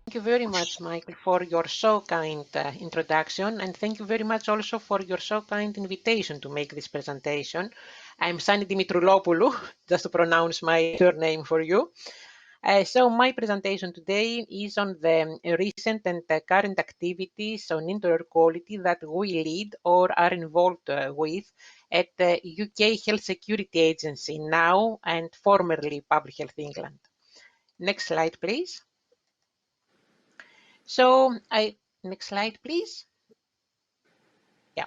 Thank you very much, Michael, for your so kind introduction, and thank you very much also for your so kind invitation to make this presentation. I'm Sani Dimitroulopoulou, just to pronounce my surname for you. So my presentation today is on the recent and current activities on indoor air quality that we lead or are involved with at the UK Health Security Agency now and formerly Public Health England. Next slide, please. So next slide, please. Yeah.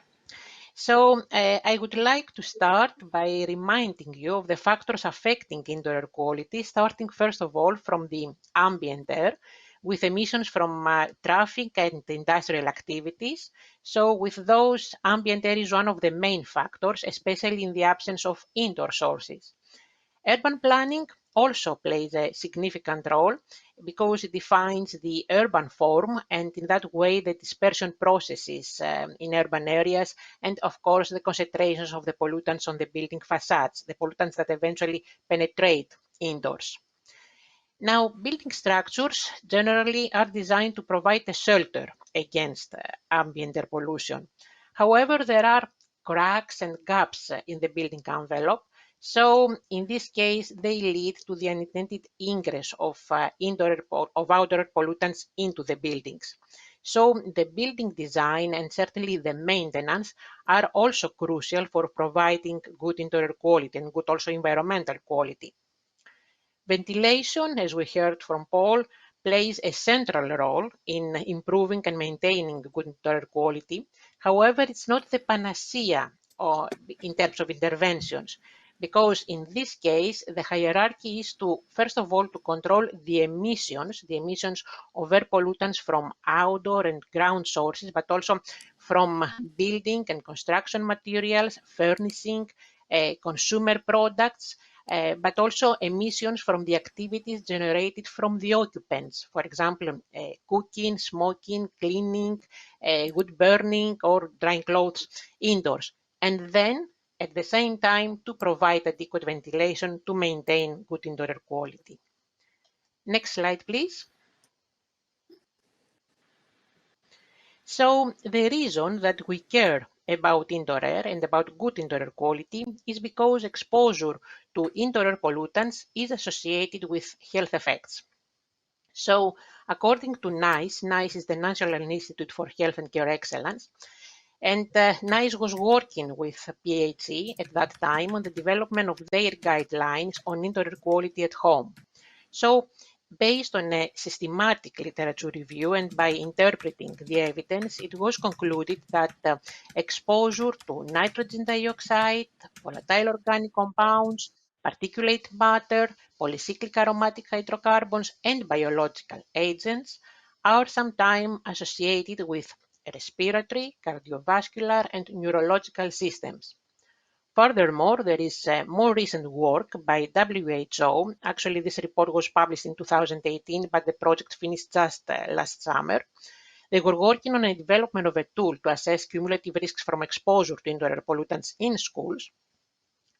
So I would like to start by reminding you of the factors affecting indoor air quality, starting first of all from the ambient air, with emissions from traffic and industrial activities. So with those, ambient air is one of the main factors, especially in the absence of indoor sources. Urban planning also plays a significant role because it defines the urban form and in that way the dispersion processes in urban areas and of course the concentrations of the pollutants on the building facades, the pollutants that eventually penetrate indoors. Now, building structures generally are designed to provide a shelter against ambient air pollution. However, there are cracks and gaps in the building envelope. So, in this case, they lead to the unintended ingress of outdoor pollutants into the buildings. So, the building design and certainly the maintenance are also crucial for providing good indoor air quality and good also environmental quality. Ventilation, as we heard from Paul, plays a central role in improving and maintaining good air quality. However, it's not the panacea in terms of interventions, because in this case, the hierarchy is to, first of all, to control the emissions of air pollutants from outdoor and ground sources, but also from building and construction materials, furnishing, consumer products, but also emissions from the activities generated from the occupants. For example, cooking, smoking, cleaning, wood burning, or drying clothes indoors. And then, at the same time, to provide adequate ventilation to maintain good indoor air quality. Next slide, please. So the reason that we care about indoor air and about good indoor air quality is because exposure to indoor air pollutants is associated with health effects. So according to NICE, NICE is the National Institute for Health and Care Excellence, and NICE was working with PHE at that time on the development of their guidelines on indoor air quality at home. So based on a systematic literature review and by interpreting the evidence, it was concluded that exposure to nitrogen dioxide, volatile organic compounds, particulate matter, polycyclic aromatic hydrocarbons, and biological agents are sometimes associated with respiratory, cardiovascular, and neurological systems. Furthermore, there is more recent work by WHO. Actually, this report was published in 2018, but the project finished just last summer. They were working on a development of a tool to assess cumulative risks from exposure to indoor air pollutants in schools.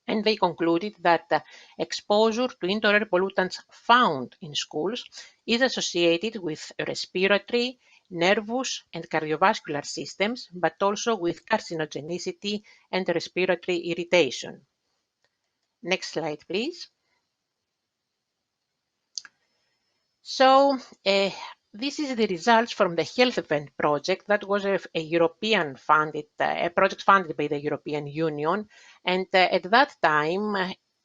And they concluded that exposure to indoor air pollutants found in schools is associated with respiratory, nervous, and cardiovascular systems, but also with carcinogenicity and respiratory irritation. Next slide, please. So, this is the results from the HEALTHVENT Project. That was a European funded, a project funded by the European Union. And at that time,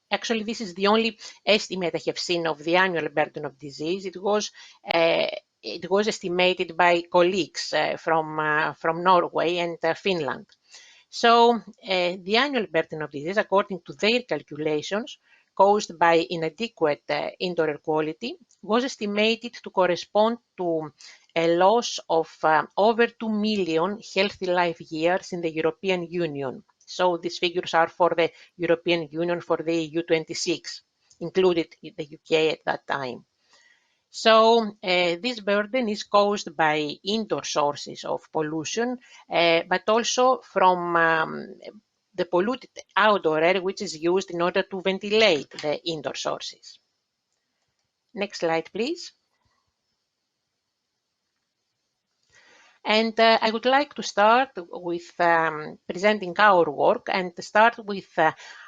actually, this is the only estimate I have seen of the annual burden of disease. It was estimated by colleagues from Norway and Finland. So the annual burden of disease, according to their calculations, caused by inadequate indoor air quality, was estimated to correspond to a loss of over 2 million healthy life years in the European Union. So these figures are for the European Union, for the EU 26, included in the UK at that time. So this burden is caused by indoor sources of pollution, but also from the polluted outdoor air, which is used in order to ventilate the indoor sources. Next slide, please. And I would like to start with presenting our work and start with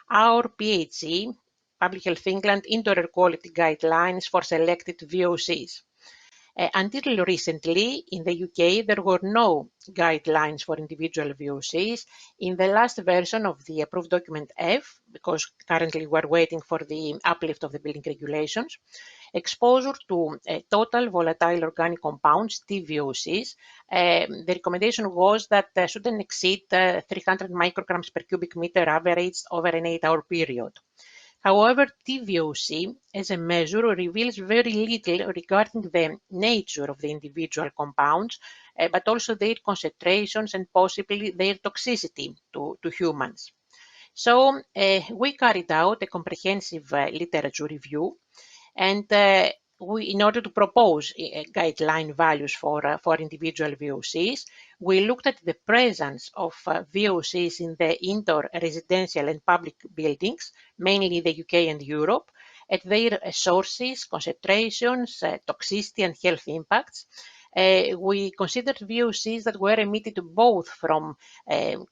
our PHE, Public Health England Indoor Air Quality Guidelines for selected VOCs. Until recently, in the UK, there were no guidelines for individual VOCs. In the last version of the approved document F, because currently we're waiting for the uplift of the building regulations, exposure to total volatile organic compounds, TVOCs, the recommendation was that shouldn't exceed 300 micrograms per cubic meter averaged over an 8-hour period. However, TVOC as a measure reveals very little regarding the nature of the individual compounds, but also their concentrations and possibly their toxicity to humans. So we carried out a comprehensive literature review, and in order to propose guideline values for individual VOCs, we looked at the presence of VOCs in the indoor residential and public buildings, mainly the UK and Europe, at their sources, concentrations, toxicity and health impacts. We considered VOCs that were emitted both from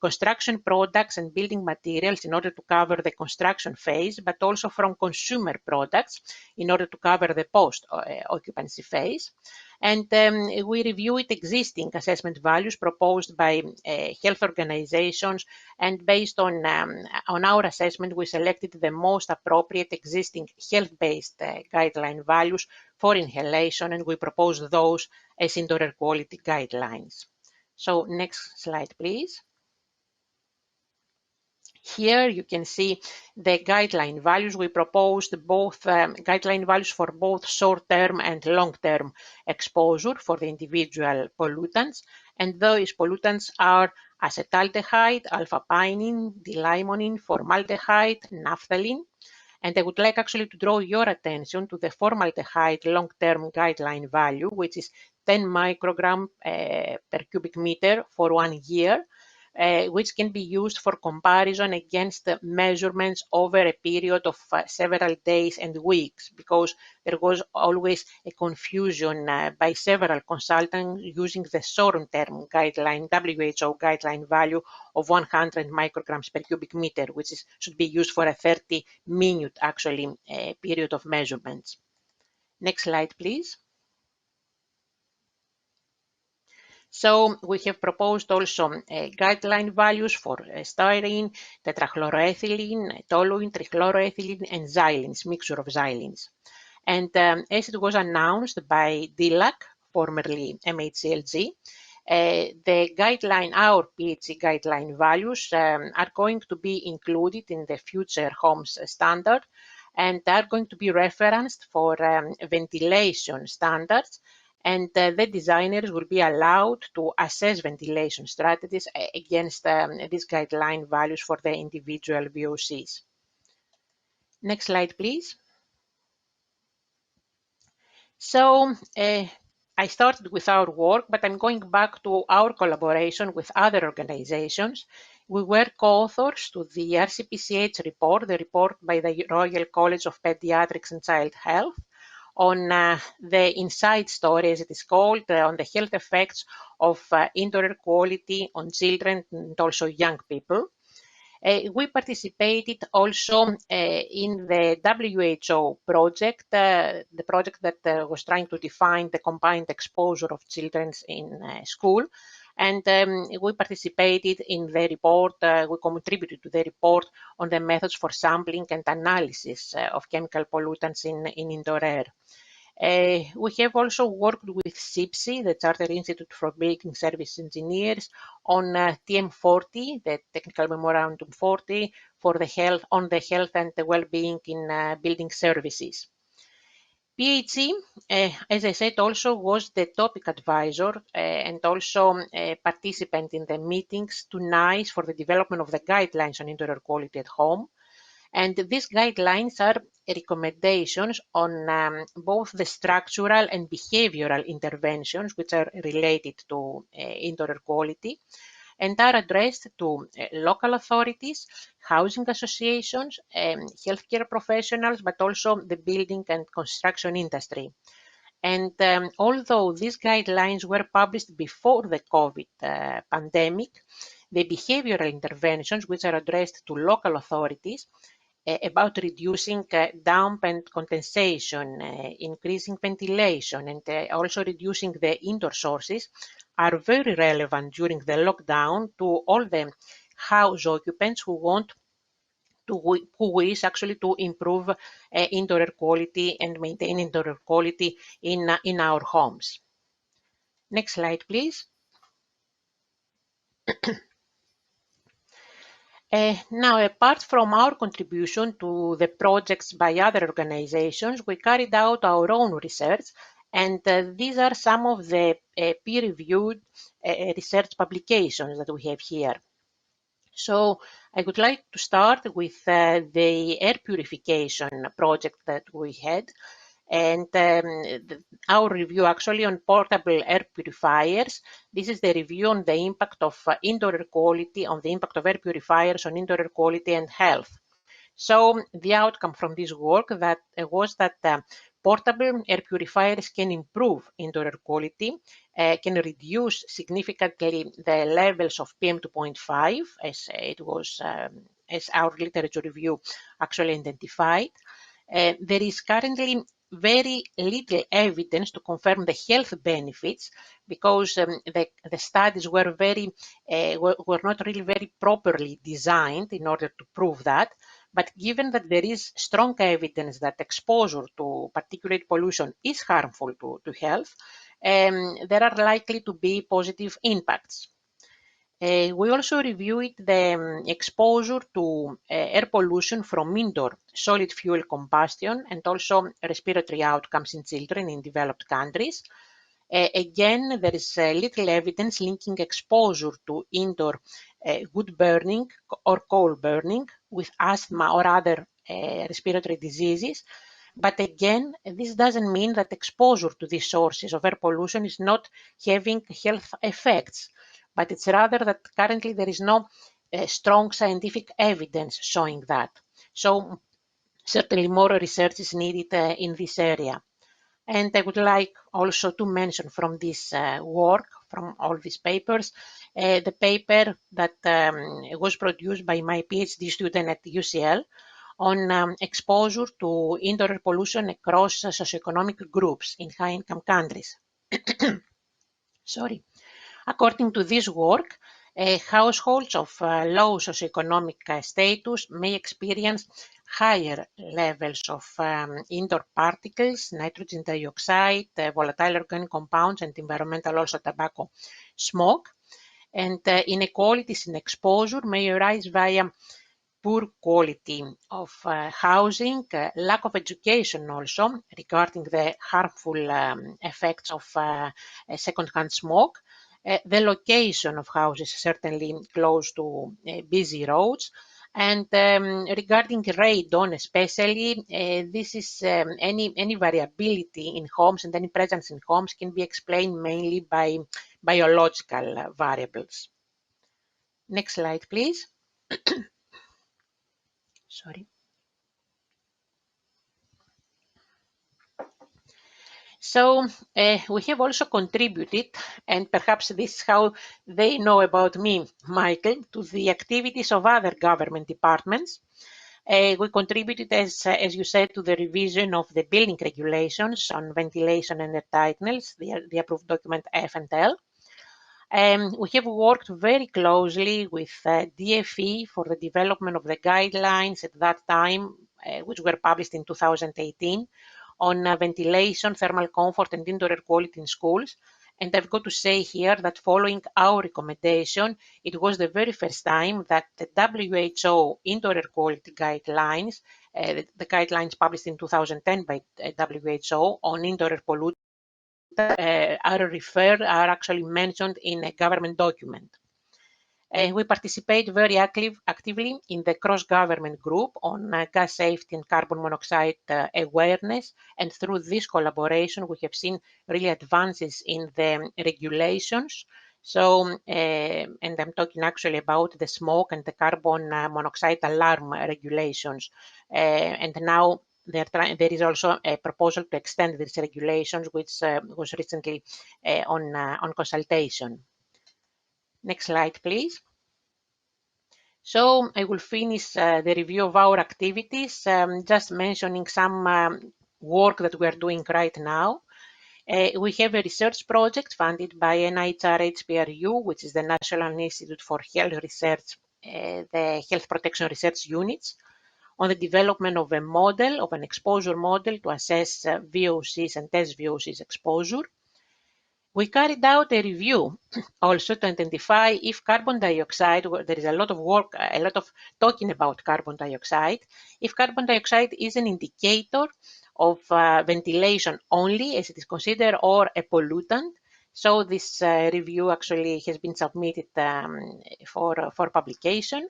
construction products and building materials in order to cover the construction phase, but also from consumer products in order to cover the post-occupancy phase. And we reviewed existing assessment values proposed by health organizations, and based on our assessment, we selected the most appropriate existing health-based guideline values for inhalation, and we proposed those as indoor air quality guidelines. So next slide, please. Here you can see the guideline values. We proposed both guideline values for both short-term and long-term exposure for the individual pollutants. And those pollutants are acetaldehyde, alpha-pinene, D-limonene, formaldehyde, naphthalene. And I would like actually to draw your attention to the formaldehyde long-term guideline value, which is 10 microgram per cubic meter for 1 year. Which can be used for comparison against measurements over a period of several days and weeks, because there was always a confusion by several consultants using the short-term guideline, WHO guideline value of 100 micrograms per cubic meter, which should be used for a 30-minute actually period of measurements. Next slide, please. So we have proposed also guideline values for styrene, tetrachloroethylene, toluene, trichloroethylene, and xylenes, mixture of xylenes. And as it was announced by DLAC, formerly MHCLG, the guideline, our PHE guideline values are going to be included in the future homes standard, and are going to be referenced for ventilation standards. And the designers will be allowed to assess ventilation strategies against these guideline values for the individual VOCs. Next slide, please. So I started with our work, but I'm going back to our collaboration with other organizations. We were co-authors to the RCPCH report, the report by the Royal College of Pediatrics and Child Health, on the inside story, as it is called, on the health effects of indoor air quality on children and also young people. We participated also in the WHO project, the project that was trying to define the combined exposure of children in school. And we participated in the report, we contributed to the report on the methods for sampling and analysis of chemical pollutants in indoor air. We have also worked with CIPSI, the Chartered Institute for Building Service Engineers, on TM40, the Technical Memorandum 40, for the health, on the health and the well-being in building services. PHE, as I said, also was the topic advisor and also a participant in the meetings to NICE for the development of the guidelines on indoor air quality at home. And these guidelines are recommendations on both the structural and behavioral interventions which are related to indoor air quality, and are addressed to local authorities, housing associations, healthcare professionals, but also the building and construction industry. And although these guidelines were published before the COVID pandemic, the behavioral interventions which are addressed to local authorities about reducing damp and condensation, increasing ventilation, and also reducing the indoor sources are very relevant during the lockdown to all the house occupants who wish actually to improve indoor air quality and maintain indoor air quality in our homes. Next slide, please. Now, apart from our contribution to the projects by other organizations, we carried out our own research, and these are some of the peer-reviewed research publications that we have here. So I would like to start with the air purification project that we had, and our review actually on portable air purifiers. This is the review on the impact of indoor air quality, on the impact of air purifiers on indoor air quality and health. So the outcome from this work was that portable air purifiers can improve indoor air quality, can reduce significantly the levels of PM2.5, as it was as our literature review actually identified. There is currently very little evidence to confirm the health benefits because the studies were not really very properly designed in order to prove that. But given that there is strong evidence that exposure to particulate pollution is harmful to health, there are likely to be positive impacts. We also reviewed the exposure to air pollution from indoor solid fuel combustion and also respiratory outcomes in children in developed countries. Again, there is little evidence linking exposure to indoor wood burning or coal burning with asthma or other respiratory diseases. But again, this doesn't mean that exposure to these sources of air pollution is not having health effects, but it's rather that currently there is no strong scientific evidence showing that. So certainly more research is needed in this area. And I would like also to mention from this work, from all these papers, the paper that was produced by my PhD student at UCL on exposure to indoor air pollution across socioeconomic groups in high-income countries. Sorry. According to this work, households of low socioeconomic status may experience higher levels of indoor particles, nitrogen dioxide, volatile organic compounds, and environmental also tobacco smoke. And inequalities in exposure may arise via poor quality of housing, lack of education also regarding the harmful effects of secondhand smoke, the location of houses certainly close to busy roads, and regarding radon especially, this is any variability in homes and any presence in homes can be explained mainly by biological variables. Next slide, please. Sorry. So we have also contributed, and perhaps this is how they know about me, Michael, to the activities of other government departments. We contributed, as you said, to the revision of the building regulations on ventilation and air tightness, the approved document F and L. We have worked very closely with DFE for the development of the guidelines at that time, which were published in 2018, on ventilation, thermal comfort, and indoor air quality in schools. And I've got to say here that following our recommendation, it was the very first time that the WHO indoor air quality guidelines, the guidelines published in 2010 by WHO on indoor air pollution, are actually mentioned in a government document. We participate very actively in the cross-government group on gas safety and carbon monoxide awareness, and through this collaboration we have seen really advances in the regulations. So, and I'm talking actually about the smoke and the carbon monoxide alarm regulations. And now there is also a proposal to extend these regulations, which was recently on consultation. Next slide, please. So I will finish the review of our activities, just mentioning some work that we are doing right now. We have a research project funded by NIHR HPRU, which is the National Institute for Health Research, the Health Protection Research Units, on the development of a model, of an exposure model to assess VOCs and test VOCs exposure. We carried out a review also to identify if carbon dioxide, there is a lot of work, a lot of talking about carbon dioxide, if carbon dioxide is an indicator of ventilation only as it is considered, or a pollutant. So this review actually has been submitted for publication.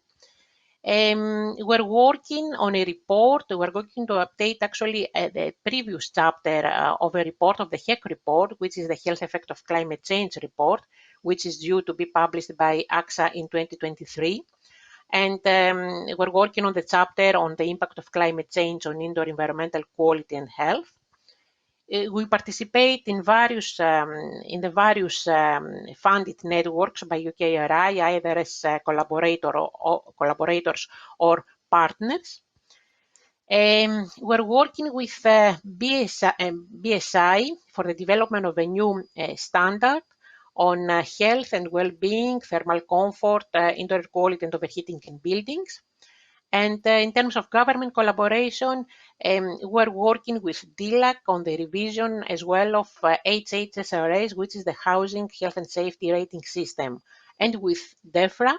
We're working on a report. We're going to update actually the previous chapter of a report, of the HEC report, which is the Health Effect of Climate Change report, which is due to be published by AXA in 2023. And we're working on the chapter on the impact of climate change on indoor environmental quality and health. We participate in the various funded networks by UKRI, either as collaborators or partners. We're working with BSI for the development of a new standard on health and well-being, thermal comfort, indoor air quality and overheating in buildings. And in terms of government collaboration, we're working with DLAC on the revision as well of HHSRS, which is the Housing Health and Safety Rating System, and with DEFRA,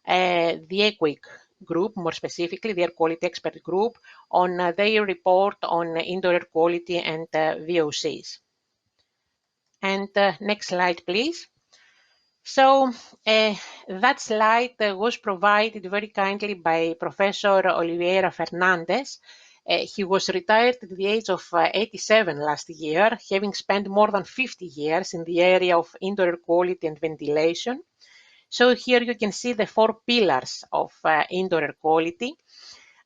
the EQUIC group, more specifically, the Air Quality Expert Group, on their report on indoor air quality and VOCs. And next slide, please. So that slide was provided very kindly by Professor Oliveira Fernandes. He was retired at the age of 87 last year, having spent more than 50 years in the area of indoor air quality and ventilation. So here you can see the 4 pillars of indoor air quality.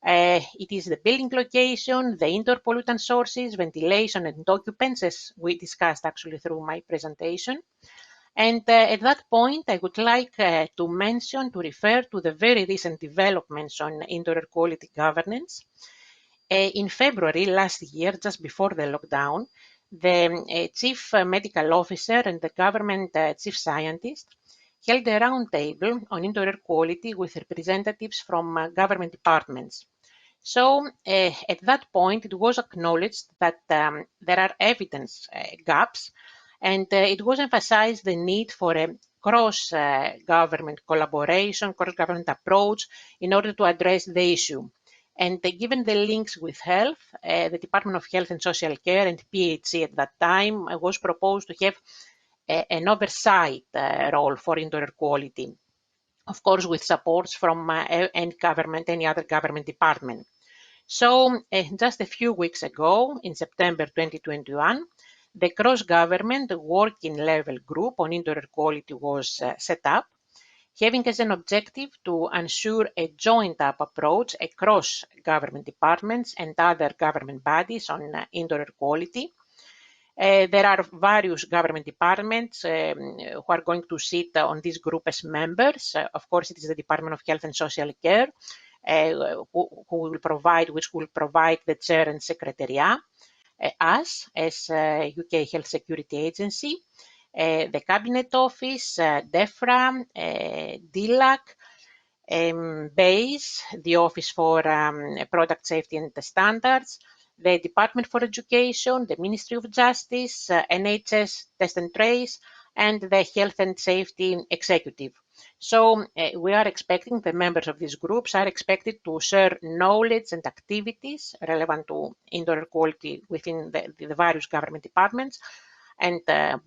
It is the building location, the indoor pollutant sources, ventilation and occupants, as we discussed actually through my presentation. And at that point, I would like to refer to the very recent developments on indoor air quality governance. In February last year, just before the lockdown, the Chief Medical Officer and the government Chief Scientist held a roundtable on indoor air quality with representatives from government departments. So at that point, it was acknowledged that there are evidence gaps, and it was emphasized the need for a cross-government collaboration, cross-government approach in order to address the issue. And given the links with health, the Department of Health and Social Care and PHC at that time was proposed to have an oversight role for indoor air quality, of course with supports from any other government department. So just a few weeks ago, in September 2021, the cross-government working level group on indoor air quality was set up, having as an objective to ensure a joined-up approach across government departments and other government bodies on indoor air quality. There are various government departments who are going to sit on this group as members. Of course, it is the Department of Health and Social Care, which will provide the chair and secretariat. Us as UK Health Security Agency, the Cabinet Office, DEFRA, DLAC, BASE, the Office for Product Safety and Standards, the Department for Education, the Ministry of Justice, NHS Test and Trace, and the Health and Safety Executive. So we are expecting, the members of these groups are expected to share knowledge and activities relevant to indoor air quality within the various government departments, and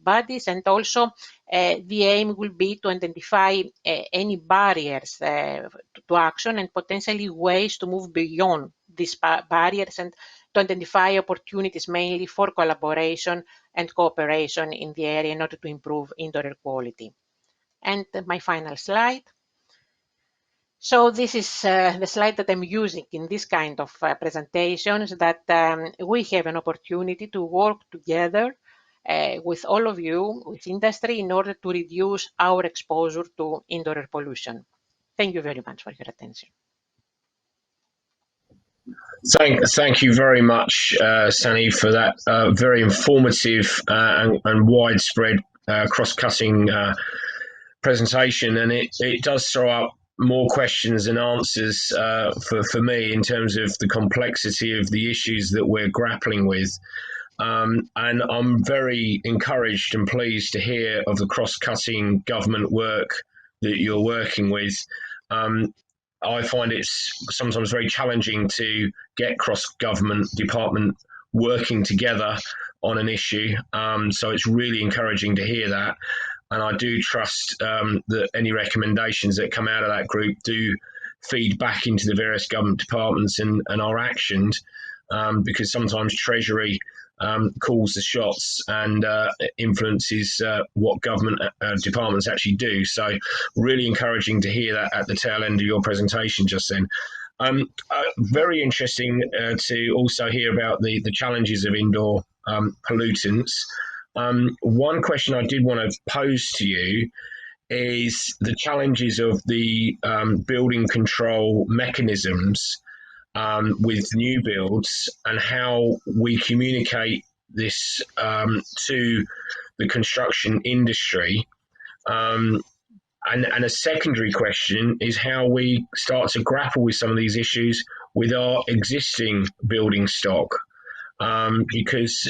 bodies, and also the aim will be to identify any barriers to action and potentially ways to move beyond these barriers and to identify opportunities mainly for collaboration and cooperation in the area in order to improve indoor air quality. And my final slide. So this is the slide that I'm using in this kind of presentations, that we have an opportunity to work together with all of you, with industry, in order to reduce our exposure to indoor air pollution. Thank you very much for your attention. Thank you very much, Sani, for that very informative and widespread cross-cutting presentation. And it does throw up more questions than answers for me in terms of the complexity of the issues that we're grappling with. And I'm very encouraged and pleased to hear of the cross-cutting government work that you're working with. I find it's sometimes very challenging to get cross-government department working together on an issue. So it's really encouraging to hear that. And I do trust that any recommendations that come out of that group do feed back into the various government departments and are actioned, because sometimes Treasury calls the shots and influences what government departments actually do. So really encouraging to hear that at the tail end of your presentation just then. Very interesting to also hear about the challenges of indoor pollutants. One question I did want to pose to you is the challenges of the building control mechanisms with new builds, and how we communicate this to the construction industry. And a secondary question is how we start to grapple with some of these issues with our existing building stock, because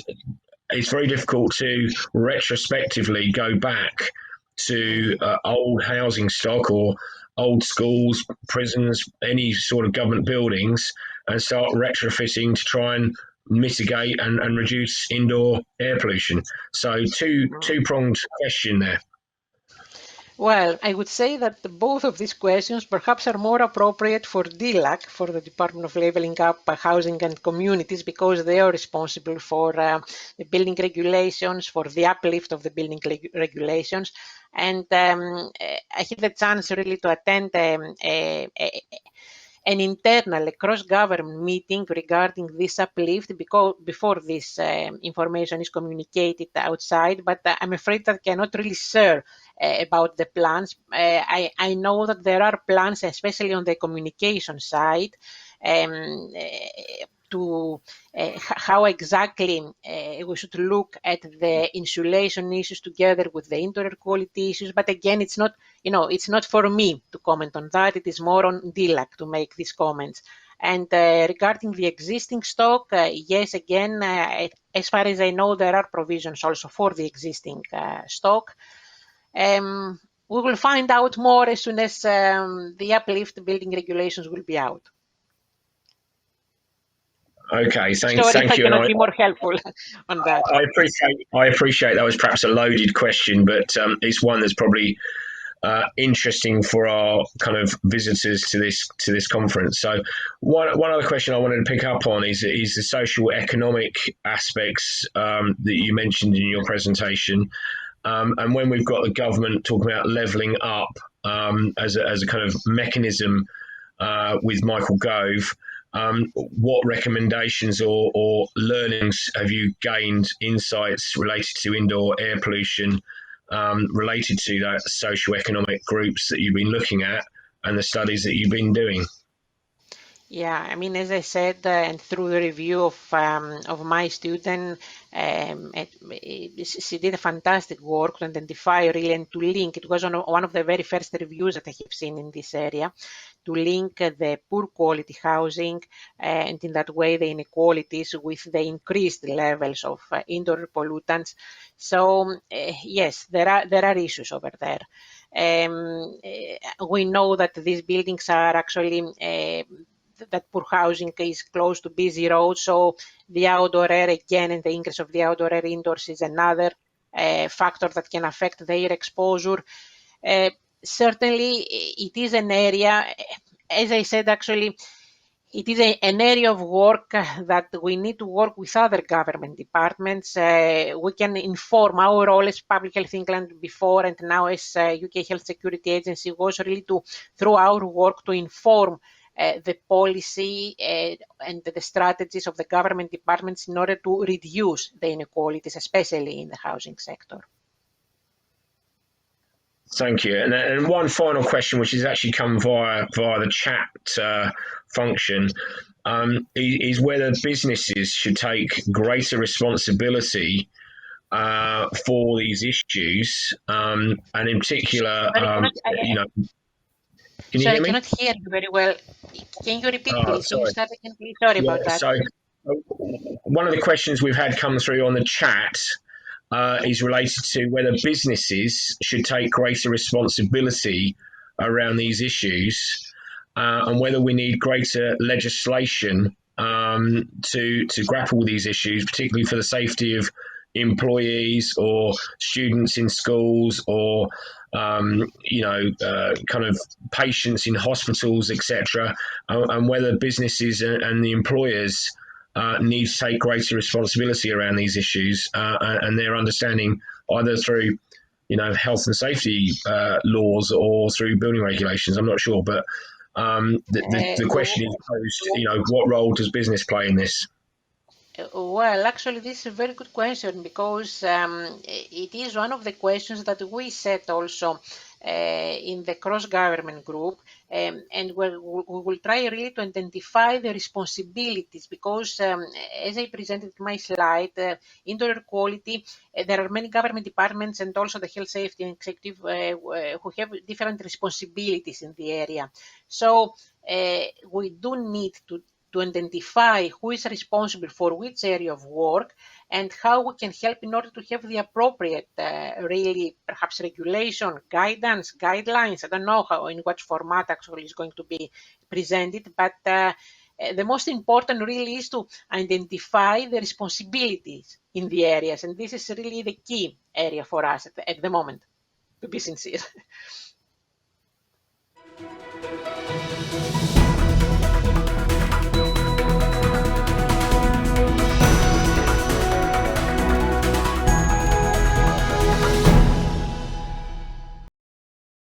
it's very difficult to retrospectively go back to old housing stock or old schools, prisons, any sort of government buildings, and start retrofitting to try and mitigate and reduce indoor air pollution. So two-pronged question there. Well, I would say that both of these questions perhaps are more appropriate for DLAC, for the Department of Leveling Up Housing and Communities, because they are responsible for the building regulations, for the uplift of the building regulations. And I had the chance really to attend an internal cross-government meeting regarding this uplift before this information is communicated outside, but I'm afraid that I cannot really share about the plans. I know that there are plans, especially on the communication side, to how exactly we should look at the insulation issues together with the indoor air quality issues. But again, it's not, it's not for me to comment on that. It is more on DLAC to make these comments. And regarding the existing stock, yes, again, as far as I know, there are provisions also for the existing stock. We will find out more as soon as the uplift building regulations will be out. Okay, thank I you. Cannot be more helpful on that. I appreciate that was perhaps a loaded question, but it's one that's probably interesting for our kind of visitors to this conference. So one other question I wanted to pick up on is the social economic aspects that you mentioned in your presentation. And when we've got the government talking about levelling up as a kind of mechanism with Michael Gove, what recommendations or learnings have you gained, insights related to indoor air pollution, related to that socio-economic groups that you've been looking at and the studies that you've been doing? Yeah, I mean, as I said, and through the review of my student, she did a fantastic work to identify really and to link. It was one of the very first reviews that I have seen in this area, to link the poor quality housing and in that way the inequalities with the increased levels of indoor pollutants. So yes, there are issues over there. We know that these buildings are actually that poor housing is close to busy roads, so the outdoor air again, and the increase of the outdoor air indoors is another factors that can affect their exposure. Certainly, it is an area, as I said, actually, it is an area of work that we need to work with other government departments. We can inform. Our role as Public Health England before and now as UK Health Security Agency was really to, through our work, to inform the policy and the strategies of the government departments in order to reduce the inequalities, especially in the housing sector. Thank you. And one final question, which has actually come via the chat function, is whether businesses should take greater responsibility for these issues, and in particular, you know. Can you Sorry, hear I me? cannot hear you very well. Can you repeat, please? Can you Sorry. start again, please? Sorry about that. So one of the questions we've had come through on the chat is related to whether businesses should take greater responsibility around these issues, and whether we need greater legislation to grapple with these issues, particularly for the safety of employees or students in schools or kind of patients in hospitals, etc., and whether businesses and the employers need to take greater responsibility around these issues and their understanding, either through health and safety laws or through building regulations. I'm not sure, but the question is posed, what role does business play in this? Well, actually, this is a very good question because it is one of the questions that we set also in the cross-government group, and we will try really to identify the responsibilities because, as I presented in my slide, indoor air quality, there are many government departments and also the health safety and executive who have different responsibilities in the area. So we do need to identify who is responsible for which area of work and how we can help in order to have the appropriate, really, perhaps regulation, guidance, guidelines. I don't know in what format actually is going to be presented, but the most important really is to identify the responsibilities in the areas. And this is really the key area for us at the moment, to be sincere.